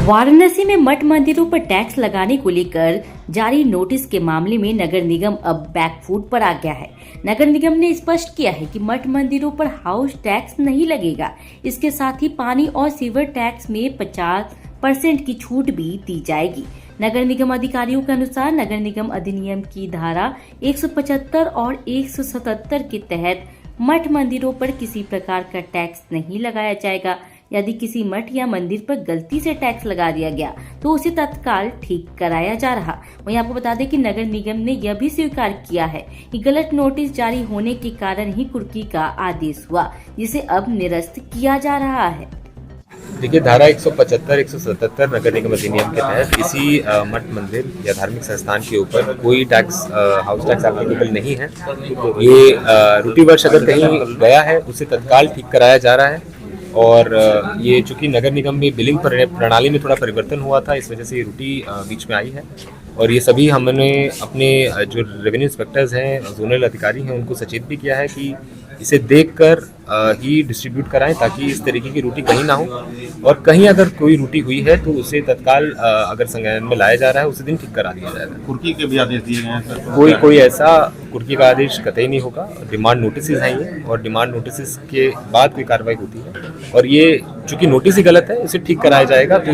वाराणसी में मठ मंदिरों पर टैक्स लगाने को लेकर जारी नोटिस के मामले में नगर निगम अब बैकफुट पर आ गया है। नगर निगम ने स्पष्ट किया है कि मठ मंदिरों पर हाउस टैक्स नहीं लगेगा। इसके साथ ही पानी और सीवर टैक्स में 50% की छूट भी दी जाएगी। नगर निगम अधिकारियों के अनुसार नगर निगम अधिनियम की धारा 175 और 177 के तहत मठ मंदिरों पर किसी प्रकार का टैक्स नहीं लगाया जाएगा। यदि किसी मठ या मंदिर पर गलती से टैक्स लगा दिया गया तो उसे तत्काल ठीक कराया जा रहा। वहीं आपको बता दें कि नगर निगम ने यह भी स्वीकार किया है कि गलत नोटिस जारी होने के कारण ही कुर्की का आदेश हुआ, जिसे अब निरस्त किया जा रहा है। देखिए, धारा 175, 177 नगर निगम अधिनियम के तहत किसी मठ मंदिर या धार्मिक संस्थान के ऊपर कोई टैक्स हाउस टैक्स एप्लीकेबल नहीं है। ये रूटी वर्ष अगर कहीं गया है उसे तत्काल ठीक कराया जा रहा है। और ये चूंकि नगर निगम में बिलिंग प्रणाली में थोड़ा परिवर्तन हुआ था, इस वजह से ये रूटी बीच में आई है। और ये सभी हमने अपने जो रेवेन्यू इंस्पेक्टर्स हैं, जोनल अधिकारी हैं, उनको सचेत भी किया है कि इसे देखकर ही डिस्ट्रीब्यूट कराएं, ताकि इस तरीके की रूटी कहीं ना हो। और कहीं अगर कोई रूटी हुई है तो उसे तत्काल अगर संज्ञान में लाया जा रहा है उसी दिन ठीक करा दिया जाएगा। कुर्की के भी आदेश दिए गए हैं? कोई ऐसा कुर्की का आदेश कतई नहीं होगा। डिमांड नोटिस हैं ये, और डिमांड नोटिस के बाद कोई कार्रवाई होती है। और ये चूंकि नोटिस ही गलत है, इसे ठीक कराया जाएगा, तो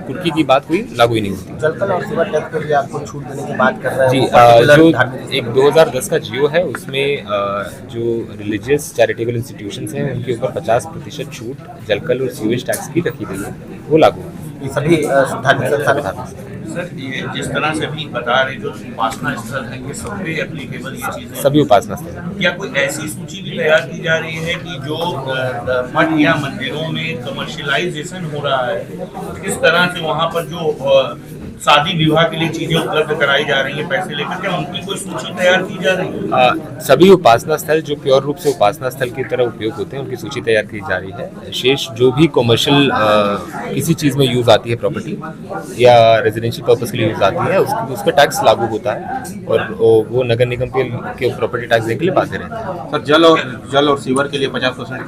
कुर्की की बात कोई लागू ही नहीं होती। जलकल और सीवर टैक्स पर भी आपको छूट देने की बात कर रहे हैं। जी, जो एक 2010 का जियो है उसमें जो रिलीजियस चैरिटेबल इंस्टीट्यूशंस हैं उनके ऊपर 50% छूट जलकल और सीवेज टैक्स की रखी गई है, वो लागू है। ये सभी धार्मिक संस्थान सर, ये जिस तरह से अभी बता रहे जो उपासना स्थल है, ये सब पे एप्लीकेबल ये चीजें? सभी उपासना स्थल। क्या कोई ऐसी सूची भी तैयार की जा रही है कि जो मठ या मंदिरों में कमर्शियलाइजेशन हो रहा है, किस तरह से वहाँ पर जो शादी विवाह के लिए चीजें उपलब्ध कराई जा रही हैं पैसे लेकर, क्या उनकी कोई सूची तैयार की जा रही है? सभी उपासना स्थल जो प्योर रूप से उपासना स्थल की तरह उपयोग होते हैं उनकी सूची तैयार की जा रही है। शेष जो भी कमर्शियल किसी चीज़ में यूज़ आती है, प्रॉपर्टी या रेजिडेंशियल पर्पस के लिए यूज़ आती है, उस पर टैक्स लागू होता है और वो नगर निगम के प्रॉपर्टी टैक्स देने के लिए बाध्य रहते हैं। सर, जल और सीवर के लिए 50%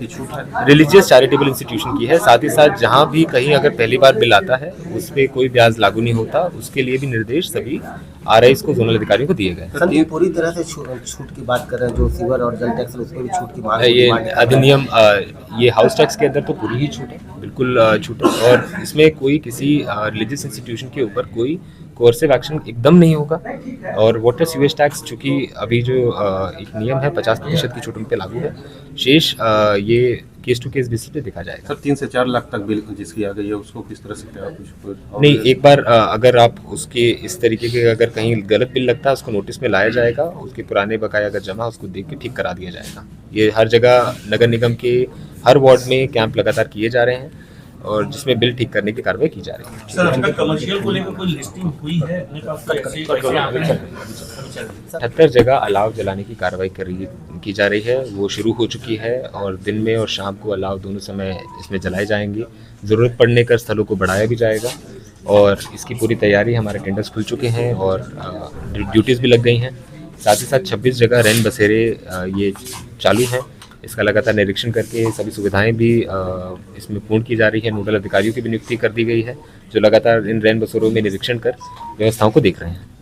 की छूट है। रिलीजियस चैरिटेबल इंस्टीट्यूशन की है। साथ ही साथ जहाँ भी कहीं अगर पहली बार बिल आता है उस पर कोई ब्याज लागू नहीं होता, उसके लिए भी निर्देश सभी आरआईएस को, जोनल अधिकारियों को दिए गए। सर, ये पूरी तरह से छूट की बात कर रहे हैं, जो सीवर और जल टैक्स उसमें भी छूट की मांग है। ये अधिनियम ये हाउस टैक्स के अंदर तो पूरी ही छूट है, बिल्कुल छूट है। और इसमें कोई किसी रिलीजियस इंस्टीट्यूशन के ऊपर कोई कोर्सिव एक्शन एकदम नहीं होगा। और वाटर सीवेज टैक्स चूँकि अभी जो एक नियम है 50% की छूट उन पर लागू है। शेष ये केस टू केस बेसिस पे देखा जाएगा। सर, 3 से 4 लाख तक बिल जिसकी आ गई है उसको किस तरह से क्या कुछ नहीं, एक बार अगर आप उसके इस तरीके के अगर कहीं गलत बिल लगता है उसको नोटिस में लाया जाएगा, उसके पुराने बकाया अगर जमा उसको देख के ठीक करा दिया जाएगा। ये हर जगह नगर निगम के हर वार्ड में कैंप लगातार किए जा रहे हैं और जिसमें बिल ठीक करने की कार्रवाई की जा रही है। सर, अब तक कमर्शियल को लेकर कोई लिस्टिंग हुई है? 78 जगह अलाव जलाने की कार्रवाई की जा रही है, वो शुरू हो चुकी है और दिन में और शाम को अलाव दोनों समय इसमें जलाए जाएंगे। ज़रूरत पड़ने पर स्थलों को बढ़ाया भी जाएगा और इसकी पूरी तैयारी, हमारे टेंडर्स खुल चुके हैं और ड्यूटीज़ भी लग गई हैं। साथ ही साथ 26 जगह रैन बसेरे ये चालू हैं। इसका लगातार निरीक्षण करके सभी सुविधाएं भी इसमें पूर्ण की जा रही है। नोडल अधिकारियों की भी नियुक्ति कर दी गई है जो लगातार इन रैन बसेरों में निरीक्षण कर व्यवस्थाओं को देख रहे हैं।